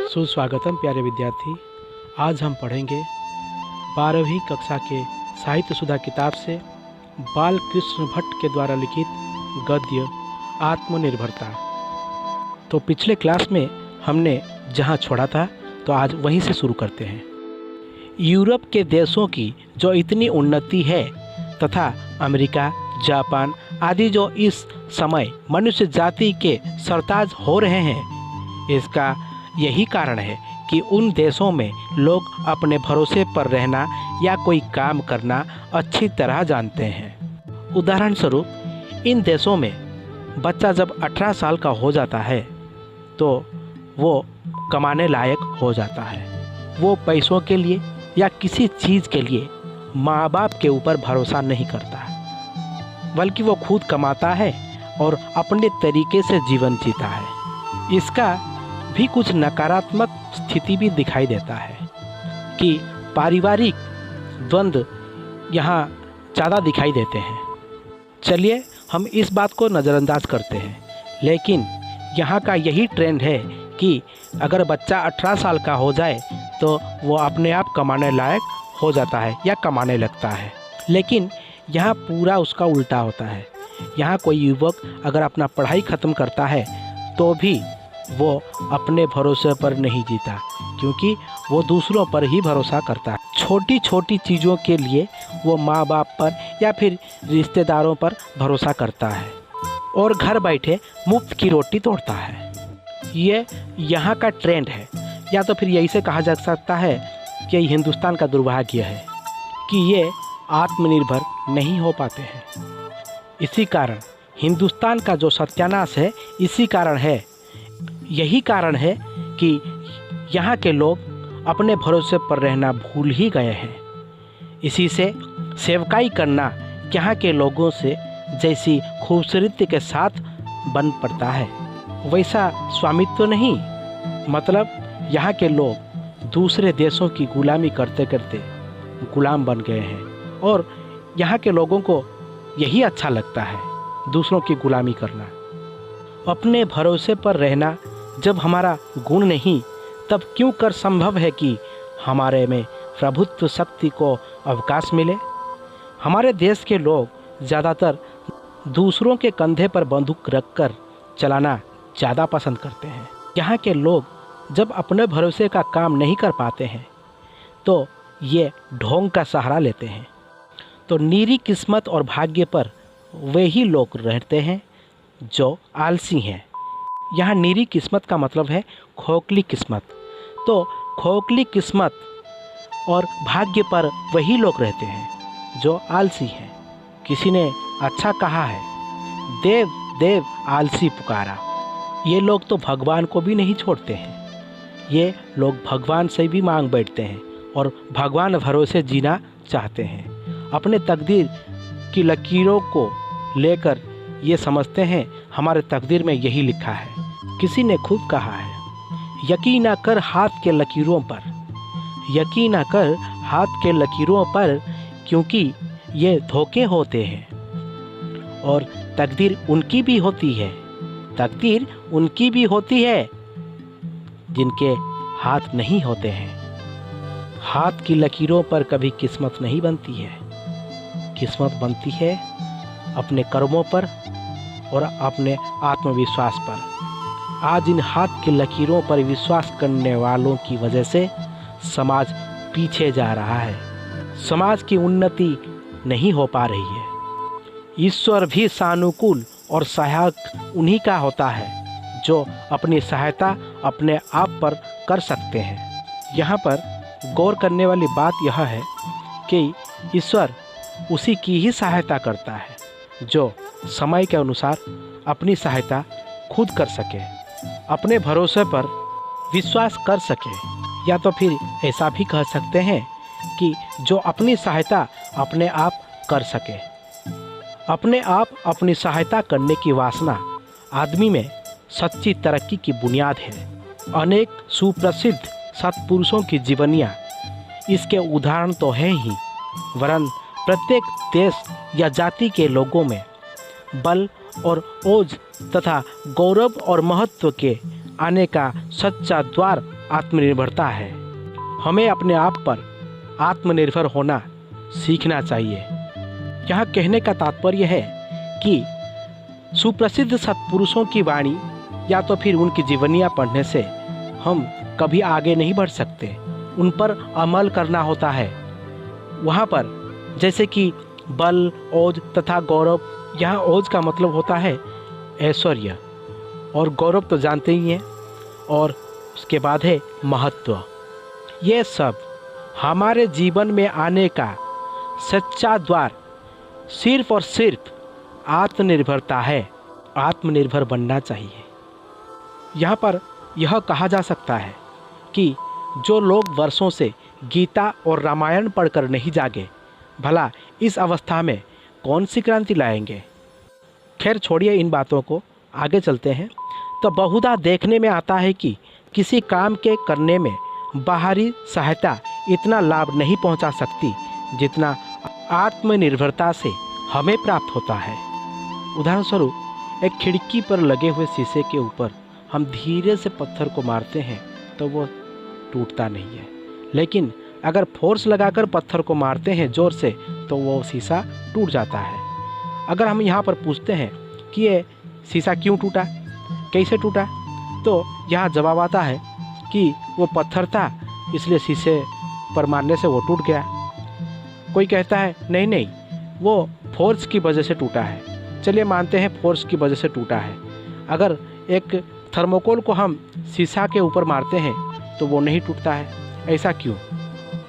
सुस्वागतम प्यारे विद्यार्थी। आज हम पढ़ेंगे 12वीं कक्षा के साहित्य सुधा किताब से बाल कृष्ण भट्ट के द्वारा लिखित गद्य आत्मनिर्भरता। तो पिछले क्लास में हमने जहां छोड़ा था तो आज वहीं से शुरू करते हैं। यूरोप के देशों की जो इतनी उन्नति है तथा अमेरिका, जापान आदि जो इस समय मनुष्य जाति के सरताज हो रहे हैं, इसका यही कारण है कि उन देशों में लोग अपने भरोसे पर रहना या कोई काम करना अच्छी तरह जानते हैं। उदाहरण स्वरूप इन देशों में बच्चा जब 18 साल का हो जाता है तो वो कमाने लायक हो जाता है। वो पैसों के लिए या किसी चीज़ के लिए माँ बाप के ऊपर भरोसा नहीं करता, बल्कि वो खुद कमाता है और अपने तरीके से जीवन जीता है। इसका भी कुछ नकारात्मक स्थिति भी दिखाई देता है कि पारिवारिक द्वंद्व यहाँ ज़्यादा दिखाई देते हैं। चलिए हम इस बात को नज़रअंदाज करते हैं, लेकिन यहाँ का यही ट्रेंड है कि अगर बच्चा 18 साल का हो जाए तो वो अपने आप कमाने लायक हो जाता है या कमाने लगता है। लेकिन यहाँ पूरा उसका उल्टा होता है। यहाँ कोई युवक अगर अपना पढ़ाई ख़त्म करता है तो भी वो अपने भरोसे पर नहीं जीता, क्योंकि वो दूसरों पर ही भरोसा करता है। छोटी छोटी चीज़ों के लिए वो माँ बाप पर या फिर रिश्तेदारों पर भरोसा करता है और घर बैठे मुफ्त की रोटी तोड़ता है। ये यहाँ का ट्रेंड है, या तो फिर यही से कहा जा सकता है कि हिंदुस्तान का दुर्भाग्य है कि ये आत्मनिर्भर नहीं हो पाते हैं। इसी कारण हिंदुस्तान का जो सत्यानाश है, इसी कारण है। यही कारण है कि यहाँ के लोग अपने भरोसे पर रहना भूल ही गए हैं। इसी से सेवकाई करना यहाँ के लोगों से जैसी खूबसूरती के साथ बन पड़ता है, वैसा स्वामित्व नहीं। मतलब यहाँ के लोग दूसरे देशों की गुलामी करते करते गुलाम बन गए हैं और यहाँ के लोगों को यही अच्छा लगता है, दूसरों की गुलामी करना। अपने भरोसे पर रहना जब हमारा गुण नहीं, तब क्यों कर संभव है कि हमारे में प्रभुत्व शक्ति को अवकाश मिले। हमारे देश के लोग ज़्यादातर दूसरों के कंधे पर बंदूक रखकर चलाना ज़्यादा पसंद करते हैं। यहाँ के लोग जब अपने भरोसे का काम नहीं कर पाते हैं तो ये ढोंग का सहारा लेते हैं। तो नीरी किस्मत और भाग्य पर वे ही लोग रहते हैं जो आलसी हैं। यहाँ नीरी किस्मत का मतलब है खोखली किस्मत। तो खोखली किस्मत और भाग्य पर वही लोग रहते हैं जो आलसी हैं। किसी ने अच्छा कहा है, देव देव आलसी पुकारा। ये लोग तो भगवान को भी नहीं छोड़ते हैं। ये लोग भगवान से भी मांग बैठते हैं और भगवान भरोसे जीना चाहते हैं। अपने तकदीर की लकीरों को लेकर ये समझते हैं हमारे तकदीर में यही लिखा है। किसी ने खुद कहा है, यकीन न कर हाथ के लकीरों पर, यकीन न कर हाथ के लकीरों पर, क्योंकि ये धोखे होते हैं। और तकदीर उनकी भी होती है, तकदीर उनकी भी होती है जिनके हाथ नहीं होते हैं। हाथ की लकीरों पर कभी किस्मत नहीं बनती है। किस्मत बनती है अपने कर्मों पर और अपने आत्मविश्वास पर। आज इन हाथ की लकीरों पर विश्वास करने वालों की वजह से समाज पीछे जा रहा है। समाज की उन्नति नहीं हो पा रही है। ईश्वर भी सानुकूल और सहायक उन्हीं का होता है जो अपनी सहायता अपने आप पर कर सकते हैं। यहाँ पर गौर करने वाली बात यह है कि ईश्वर उसी की ही सहायता करता है जो समय के अनुसार अपनी सहायता खुद कर सके, अपने भरोसे पर विश्वास कर सके। या तो फिर ऐसा भी कह सकते हैं कि जो अपनी सहायता अपने आप कर सके। अपने आप अपनी सहायता करने की वासना आदमी में सच्ची तरक्की की बुनियाद है। अनेक सुप्रसिद्ध सत्पुरुषों की जीवनियाँ इसके उदाहरण तो हैं ही, वरन प्रत्येक देश या जाति के लोगों में बल और ओज तथा गौरव और महत्व के आने का सच्चा द्वार आत्मनिर्भरता है। हमें अपने आप पर आत्मनिर्भर होना सीखना चाहिए। यहाँ कहने का तात्पर्य है कि सुप्रसिद्ध सत्पुरुषों की वाणी या तो फिर उनकी जीवनियाँ पढ़ने से हम कभी आगे नहीं बढ़ सकते, उन पर अमल करना होता है। वहाँ पर जैसे कि बल, ओज तथा गौरव, यहाँ ओज का मतलब होता है ऐश्वर्य और गौरव तो जानते ही हैं, और उसके बाद है महत्व। ये सब हमारे जीवन में आने का सच्चा द्वार सिर्फ और सिर्फ आत्मनिर्भरता है। आत्मनिर्भर बनना चाहिए। यहाँ पर यह कहा जा सकता है कि जो लोग वर्षों से गीता और रामायण पढ़कर नहीं जागे, भला इस अवस्था में कौन सी क्रांति लाएंगे। खैर छोड़िए इन बातों को, आगे चलते हैं। तो बहुधा देखने में आता है कि किसी काम के करने में बाहरी सहायता इतना लाभ नहीं पहुंचा सकती जितना आत्मनिर्भरता से हमें प्राप्त होता है। उदाहरण स्वरूप एक खिड़की पर लगे हुए शीशे के ऊपर हम धीरे से पत्थर को मारते हैं तो वो टूटता नहीं है, लेकिन अगर फोर्स लगाकर पत्थर को मारते हैं ज़ोर से तो वो शीशा टूट जाता है। अगर हम यहाँ पर पूछते हैं कि ये शीशा क्यों टूटा, कैसे टूटा, तो यहाँ जवाब आता है कि वो पत्थर था इसलिए शीशे पर मारने से वो टूट गया। कोई कहता है नहीं नहीं, वो फोर्स की वजह से टूटा है। चलिए मानते हैं फोर्स की वजह से टूटा है। अगर एक थर्मोकोल को हम शीशा के ऊपर मारते हैं तो वो नहीं टूटता है। ऐसा क्यों?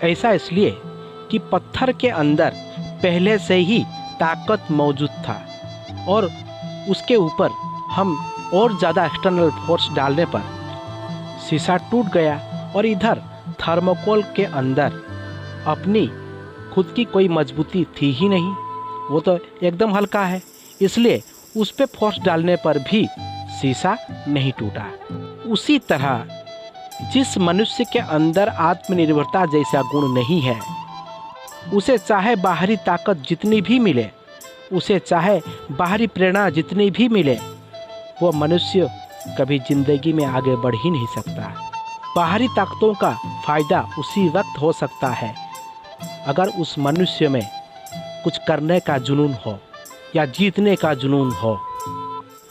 ऐसा इसलिए कि पत्थर के अंदर पहले से ही ताकत मौजूद था और उसके ऊपर हम और ज़्यादा एक्सटर्नल फोर्स डालने पर शीशा टूट गया। और इधर थर्मोकोल के अंदर अपनी खुद की कोई मजबूती थी ही नहीं, वो तो एकदम हल्का है, इसलिए उस पर फोर्स डालने पर भी शीशा नहीं टूटा। उसी तरह जिस मनुष्य के अंदर आत्मनिर्भरता जैसा गुण नहीं है, उसे चाहे बाहरी ताकत जितनी भी मिले, उसे चाहे बाहरी प्रेरणा जितनी भी मिले, वो मनुष्य कभी जिंदगी में आगे बढ़ ही नहीं सकता। बाहरी ताकतों का फायदा उसी वक्त हो सकता है अगर उस मनुष्य में कुछ करने का जुनून हो या जीतने का जुनून हो।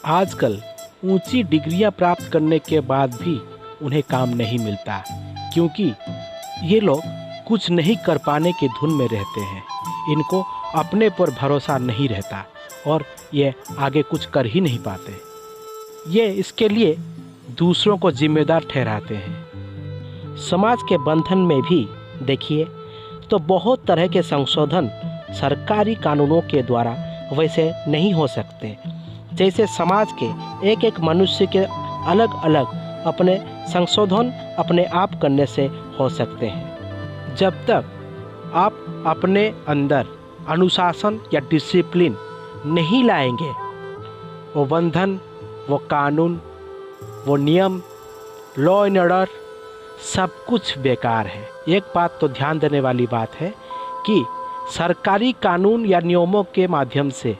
आजकल ऊंची डिग्रियां प्राप्त करने के बाद भी उन्हें काम नहीं मिलता, क्योंकि ये लोग कुछ नहीं कर पाने की धुन में रहते हैं। इनको अपने पर भरोसा नहीं रहता और ये आगे कुछ कर ही नहीं पाते। ये इसके लिए दूसरों को जिम्मेदार ठहराते हैं। समाज के बंधन में भी देखिए तो बहुत तरह के संशोधन सरकारी कानूनों के द्वारा वैसे नहीं हो सकते, जैसे समाज के एक एक मनुष्य के अलग अलग अपने संशोधन अपने आप करने से हो सकते हैं। जब तक आप अपने अंदर अनुशासन या डिसिप्लिन नहीं लाएंगे, वो बंधन, वो कानून, वो नियम, लॉ एंड ऑर्डर सब कुछ बेकार है। एक बात तो ध्यान देने वाली बात है कि सरकारी कानून या नियमों के माध्यम से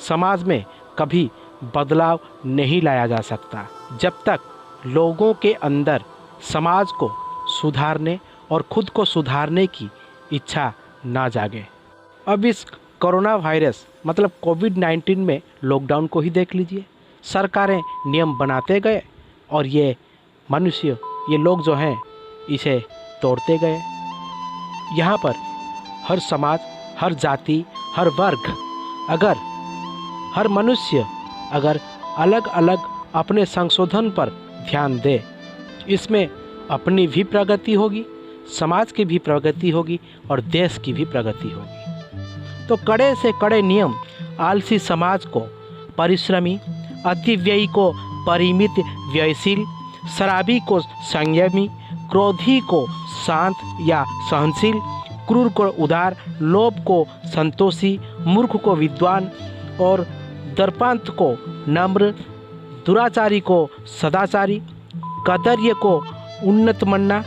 समाज में कभी बदलाव नहीं लाया जा सकता जब तक लोगों के अंदर समाज को सुधारने और खुद को सुधारने की इच्छा ना जागे। अब इस कोरोना वायरस मतलब कोविड-19 में लॉकडाउन को ही देख लीजिए। सरकारें नियम बनाते गए और ये मनुष्य, ये लोग जो हैं इसे तोड़ते गए। यहाँ पर हर समाज, हर जाति, हर वर्ग, अगर हर मनुष्य अगर अलग अलग अपने संशोधन पर ध्यान दे, इसमें अपनी भी प्रगति होगी, समाज की भी प्रगति होगी और देश की भी प्रगति होगी। तो कड़े से कड़े नियम आलसी समाज को परिश्रमी, अतिव्ययी को परिमित व्ययशील, शराबी को संयमी, क्रोधी को शांत या सहनशील, क्रूर को उदार, लोभ को संतोषी, मूर्ख को विद्वान और दर्पांत को नम्र, दुराचारी को सदाचारी, कदर्य को उन्नत मन्ना,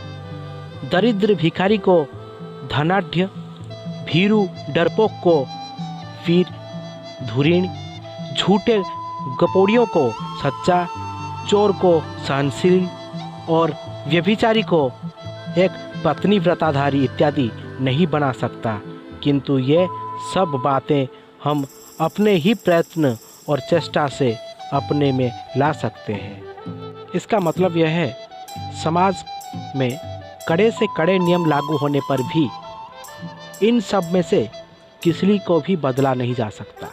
दरिद्र भिखारी को धनाढ्य, भीरू डरपोक को वीर धुरीण, झूठे गपोड़ियों को सच्चा, चोर को सहनशील और व्यभिचारी को एक पत्नी व्रताधारी इत्यादि नहीं बना सकता, किंतु ये सब बातें हम अपने ही प्रयत्न और चेष्टा से अपने में ला सकते हैं। इसका मतलब यह है, समाज में कड़े से कड़े नियम लागू होने पर भी इन सब में से किसी को भी बदला नहीं जा सकता,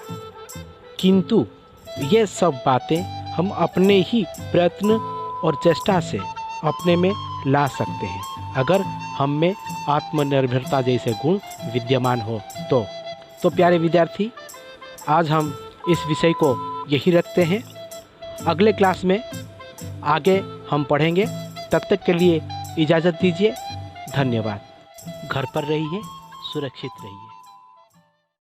किंतु ये सब बातें हम अपने ही प्रयत्न और चेष्टा से अपने में ला सकते हैं, अगर हम में आत्मनिर्भरता जैसे गुण विद्यमान हो तो प्यारे विद्यार्थी, आज हम इस विषय को यही रखते हैं। अगले क्लास में आगे हम पढ़ेंगे। तब तक के लिए इजाज़त दीजिए। धन्यवाद। घर पर रहिए, सुरक्षित रहिए।